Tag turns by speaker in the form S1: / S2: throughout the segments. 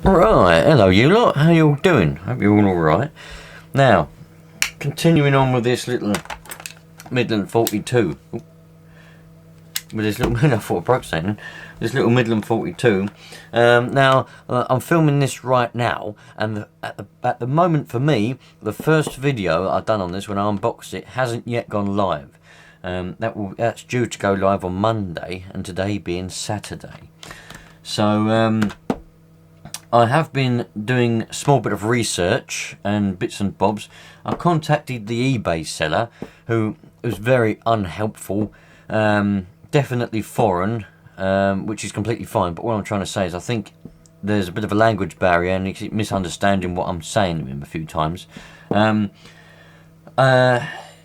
S1: Right, hello you lot, how you all doing? Hope you're all alright. Now, continuing on with this little Midland 42. With this little, I thought I broke something. This little Midland 42. Now, I'm filming this right now, and at the moment for me, the first video I've done on this when I unboxed it hasn't yet gone live. That's due to go live on Monday, and today being Saturday. So, I have been doing a small bit of research and bits and bobs. I contacted the eBay seller, who was very unhelpful, definitely foreign, which is completely fine. But what I'm trying to say is I think there's a bit of a language barrier and he's misunderstanding what I'm saying to him a few times.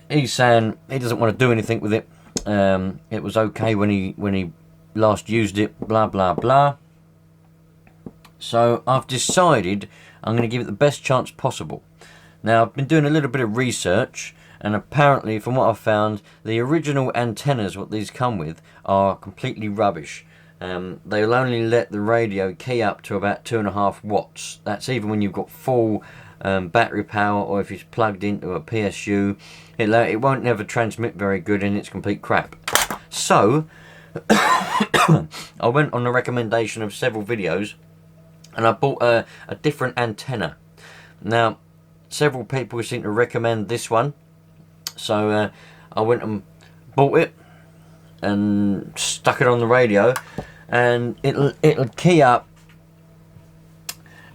S1: He's saying he doesn't want to do anything with it. It was okay when he last used it, blah blah blah. So I've decided I'm going to give it the best chance possible. Now, I've been doing a little bit of research, and apparently from what I've found, the original antennas what these come with are completely rubbish. They'll only let the radio key up to about 2.5 watts. That's even when you've got full battery power, or if it's plugged into a PSU. It won't never transmit very good, and it's complete crap. So I went on the recommendation of several videos, and I bought a different antenna. Now, several people seem to recommend this one, so I went and bought it and stuck it on the radio, and it'll key up.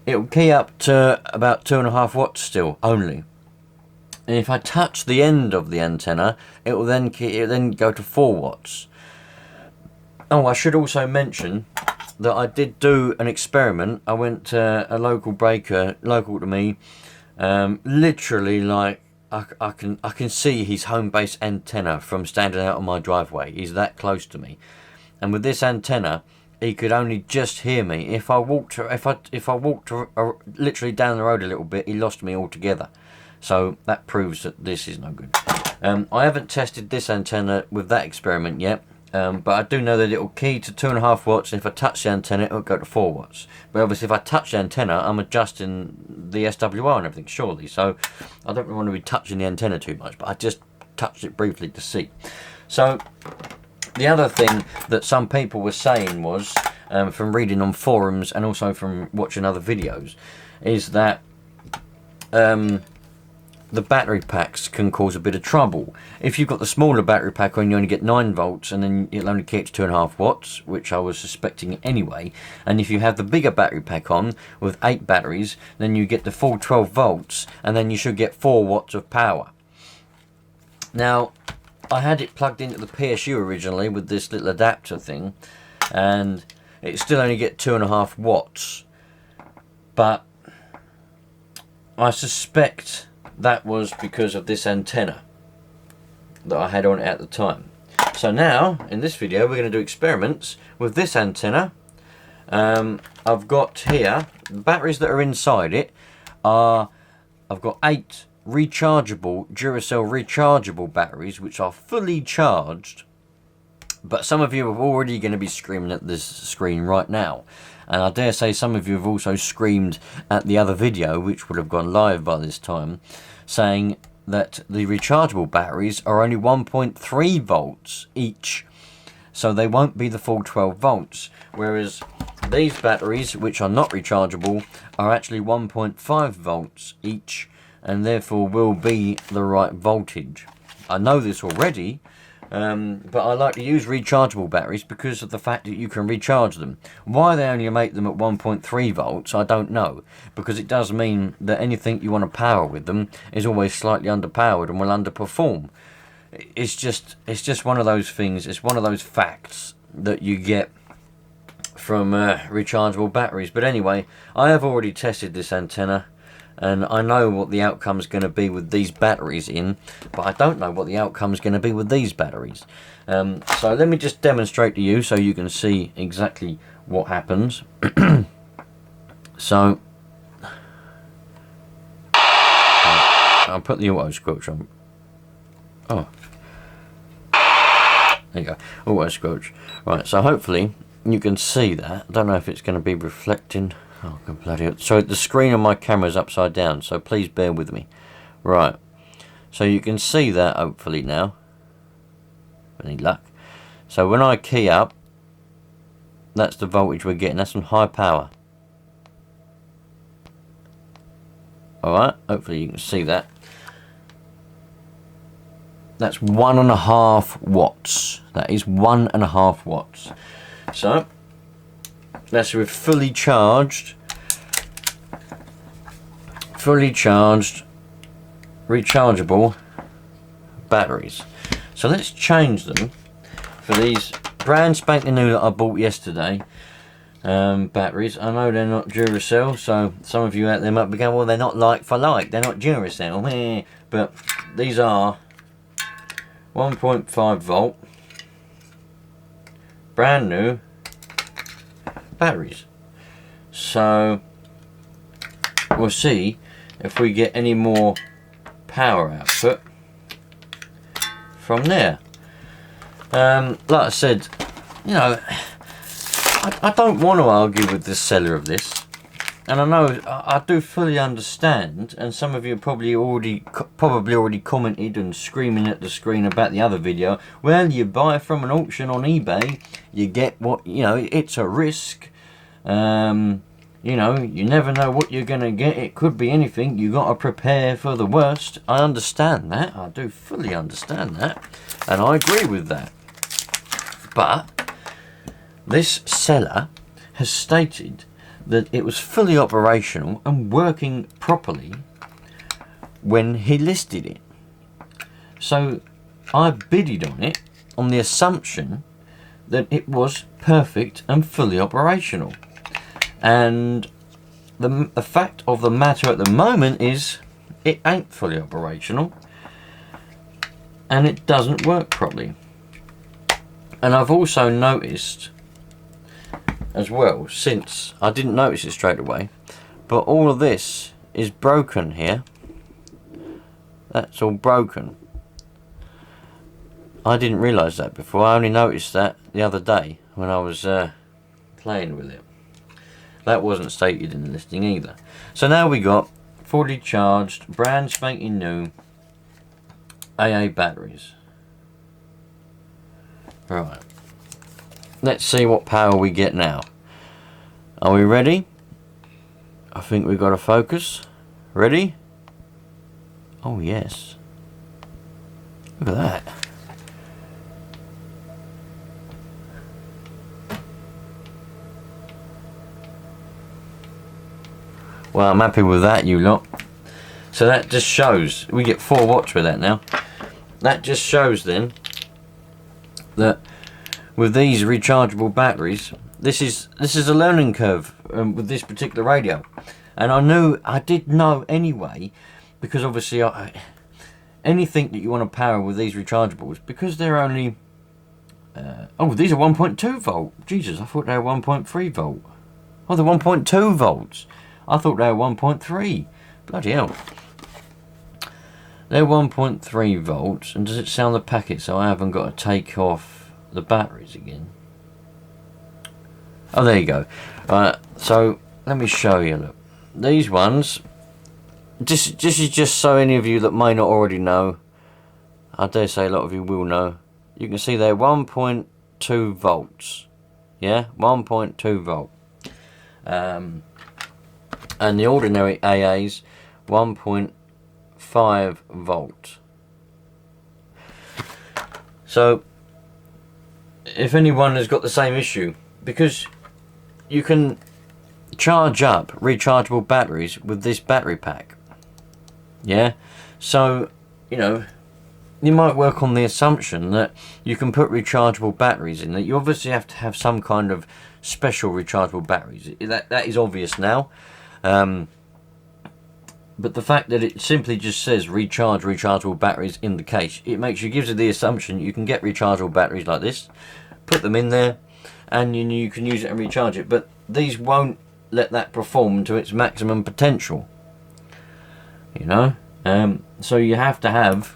S1: It'll key up to about 2.5 watts still only. And if I touch the end of the antenna, it will then go to 4 watts. Oh, I should also mention that I did do an experiment. I went to a local breaker, local to me, literally like I can see his home base antenna from standing out on my driveway. He's that close to me, and with this antenna, he could only just hear me. If I walked literally down the road a little bit, he lost me altogether. So that proves that this is no good. I haven't tested this antenna with that experiment yet. But I do know that it will key to 2.5 watts, and if I touch the antenna, it will go to 4 watts. But obviously, if I touch the antenna, I'm adjusting the SWR and everything, surely. So I don't really want to be touching the antenna too much, but I just touched it briefly to see. So the other thing that some people were saying was, from reading on forums and also from watching other videos, is that the battery packs can cause a bit of trouble. If you've got the smaller battery pack on, you only get 9 volts, and then it'll only key it to 2.5 watts, which I was suspecting anyway. And if you have the bigger battery pack on with 8 batteries, then you get the full 12 volts, and then you should get 4 watts of power. Now, I had it plugged into the PSU originally with this little adapter thing, and it still only get 2.5 watts. But I suspect that was because of this antenna that I had on it at the time. So now, in this video, we're going to do experiments with this antenna. I've got here, the batteries that are inside it are, I've got 8 rechargeable, Duracell rechargeable batteries, which are fully charged. But some of you are already going to be screaming at this screen right now. And I dare say some of you have also screamed at the other video, which would have gone live by this time, saying that the rechargeable batteries are only 1.3 volts each. So they won't be the full 12 volts. Whereas these batteries, which are not rechargeable, are actually 1.5 volts each, and therefore will be the right voltage. I know this already. But I like to use rechargeable batteries because of the fact that you can recharge them. Why they only make them at 1.3 volts, I don't know. Because it does mean that anything you want to power with them is always slightly underpowered and will underperform. It's just one of those things, it's one of those facts that you get from rechargeable batteries. But anyway, I have already tested this antenna, and I know what the outcome's going to be with these batteries in, but I don't know what the outcome's going to be with these batteries. So let me just demonstrate to you so you can see exactly what happens. So I'll put the auto squelch on. Oh, there you go, auto squelch. Right, so hopefully you can see that. I don't know if it's going to be reflecting. Oh, God, bloody hell. So the screen on my camera is upside down, so please bear with me. Right. So you can see that, hopefully, now. Any luck. So when I key up, that's the voltage we're getting. That's on high power. Alright, hopefully you can see that. That's 1.5 watts. That is 1.5 watts. So that's with fully charged, rechargeable batteries. So let's change them for these brand spanking new that I bought yesterday. Batteries. I know they're not Duracell, so some of you out there might be going, well, they're not like for like, they're not Duracell, but these are 1.5 volt brand new batteries. So we'll see if we get any more power output from there. Like I said, you know, I don't want to argue with the seller of this, and I know I do fully understand, and some of you probably already commented and screaming at the screen about the other video. Well, you buy from an auction on eBay, you get what, you know, it's a risk. You know, you never know what you're gonna get. It could be anything. You got to prepare for the worst. I understand that. I do fully understand that, and I agree with that. But this seller has stated that it was fully operational and working properly when he listed it. So I bidded on it on the assumption that it was perfect and fully operational. And the fact of the matter at the moment is it ain't fully operational and it doesn't work properly. And I've also noticed as well, since I didn't notice it straight away, but all of this is broken here. That's all broken. I didn't realise that before. I only noticed that the other day when I was playing with it. That wasn't stated in the listing either. So now we got fully charged, brand spanking new AA batteries. Right. Let's see what power we get now. Are we ready? I think we've got to focus. Ready? Oh yes. Look at that. Well, I'm happy with that, you lot. So that just shows we get 4 watts with that now. That just shows then that with these rechargeable batteries, this is a learning curve with this particular radio. And I did know anyway, because obviously anything that you want to power with these rechargeables, because they're only oh, these are 1.2 volt. Jesus, I thought they were 1.3 volt. Oh, they're 1.2 volts. I thought they were 1.3. Bloody hell. They're 1.3 volts. And does it sound the packet so I haven't got to take off the batteries again? Oh, there you go. So let me show you. Look, these ones. This is just so any of you that may not already know. I dare say a lot of you will know. You can see they're 1.2 volts. Yeah, 1.2 volt. And the ordinary AA's 1.5 volt. So if anyone has got the same issue, because you can charge up rechargeable batteries with this battery pack, yeah, so you know, you might work on the assumption that you can put rechargeable batteries in, that you obviously have to have some kind of special rechargeable batteries. That is obvious now. But the fact that it simply just says rechargeable batteries in the case, gives you the assumption you can get rechargeable batteries like this, put them in there, and you can use it and recharge it. But these won't let that perform to its maximum potential, you know. So you have to have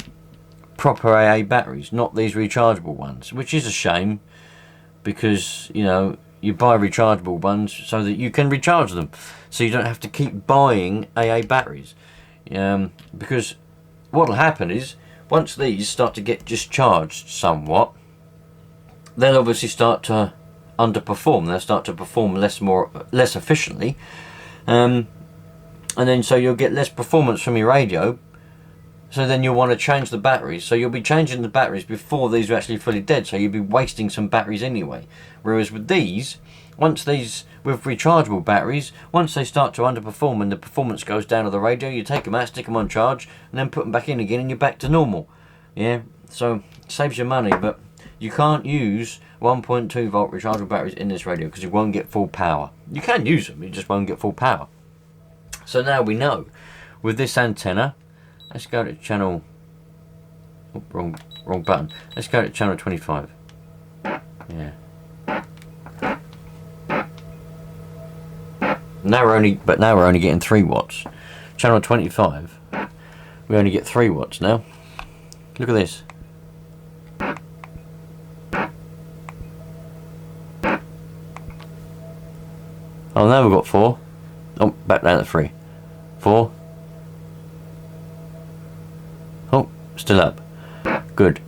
S1: proper AA batteries, not these rechargeable ones, which is a shame, because you know you buy rechargeable ones so that you can recharge them, so you don't have to keep buying AA batteries. Because what'll happen is, once these start to get discharged somewhat, they'll obviously start to underperform. They'll start to perform less efficiently, and then so you'll get less performance from your radio. So then you'll want to change the batteries. So you'll be changing the batteries before these are actually fully dead. So you'll be wasting some batteries anyway. Whereas with these, with rechargeable batteries, once they start to underperform and the performance goes down of the radio, you take them out, stick them on charge, and then put them back in again, and you're back to normal. Yeah. So it saves you money, but you can't use 1.2 volt rechargeable batteries in this radio because you won't get full power. You can use them, you just won't get full power. So now we know with this antenna. Let's go to channel. Oh, wrong button. Let's go to channel 25. Yeah. Now we're only getting 3 watts. Channel 25. We only get 3 watts now. Look at this. Oh, now we've got 4. Oh, back down to 3. 4. Oh, still up. Good.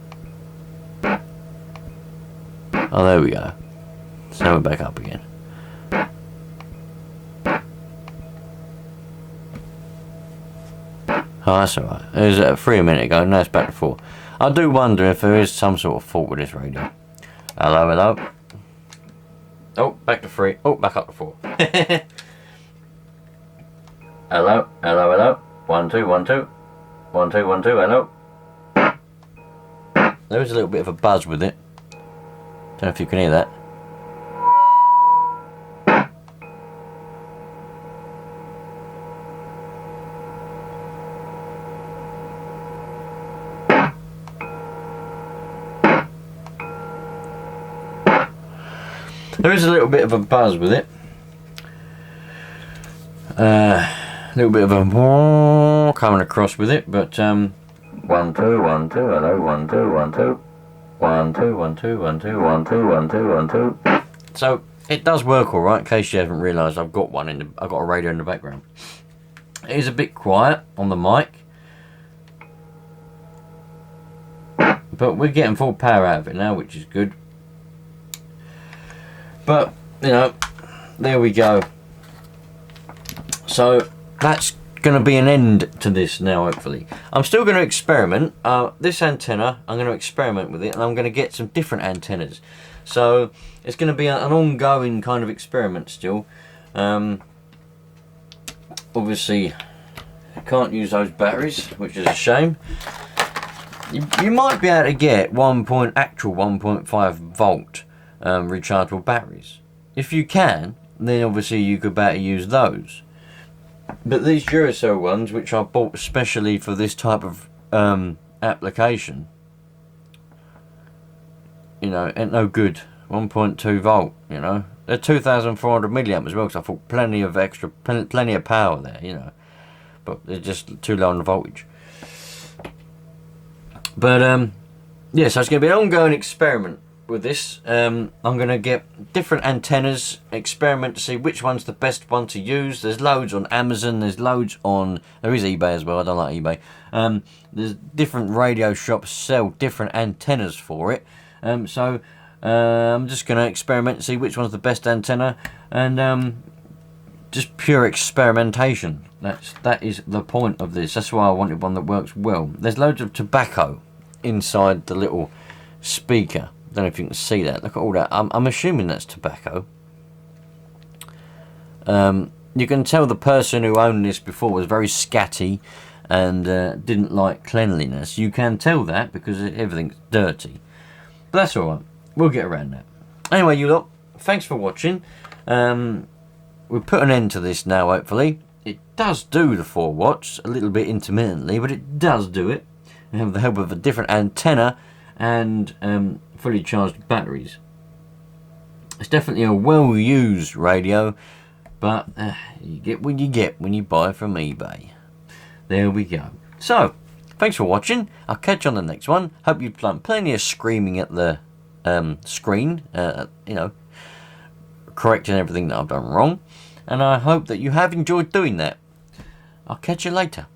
S1: Oh, there we go. So now we're back up again. Oh, that's alright. It was at 3 a minute ago, now it's back to 4. I do wonder if there is some sort of fault with this radio. Hello, hello. Oh, back to 3. Oh, back up to 4. Hello, hello, hello. 1 2 1 2. 1 2 1 2. Hello. There is a little bit of a buzz with it. Don't know if you can hear that. There is a little bit of a buzz with it. A little bit of a coming across with it, but 1 2 1 2. Hello. 1 2 1 2. 1 2 1 2 1 2 1 2 1 2 1 2. So it does work all right. In case you haven't realised, I've got a radio in the background. It is a bit quiet on the mic, but we're getting full power out of it now, which is good. But you know, there we go. So that's going to be an end to this now, hopefully. I'm still going to experiment. This antenna, I'm going to experiment with it, and I'm going to get some different antennas. So it's going to be an ongoing kind of experiment still. Obviously, I can't use those batteries, which is a shame. You might be able to get actual 1.5 volt rechargeable batteries. If you can, then obviously you could better use those. But these Duracell ones, which I bought especially for this type of application, you know, ain't no good. 1.2 volt, you know. They're 2,400 milliamp as well, because I thought plenty of power there, you know. But they're just too low on the voltage. But yeah, so it's going to be an ongoing experiment with this. I'm going to get different antennas, experiment to see which one's the best one to use. There's loads on Amazon, there is eBay as well, I don't like eBay. There's different radio shops sell different antennas for it. So I'm just going to experiment to see which one's the best antenna, and just pure experimentation. That is the point of this. That's why I wanted one that works well. There's loads of tobacco inside the little speaker. Don't know if you can see that. Look at all that. I'm assuming that's tobacco. You can tell the person who owned this before was very scatty and didn't like cleanliness. You can tell that because everything's dirty. But that's alright. We'll get around that. Anyway, you lot, thanks for watching. We'll put an end to this now, hopefully. It does do the 4 watts, a little bit intermittently, but it does do it. And with the help of a different antenna and fully charged batteries. It's definitely a well-used radio, but you get what you get when you buy from eBay. There we go. So, thanks for watching. I'll catch you on the next one. Hope you've done plenty of screaming at the screen, you know, correcting everything that I've done wrong, and I hope that you have enjoyed doing that. I'll catch you later.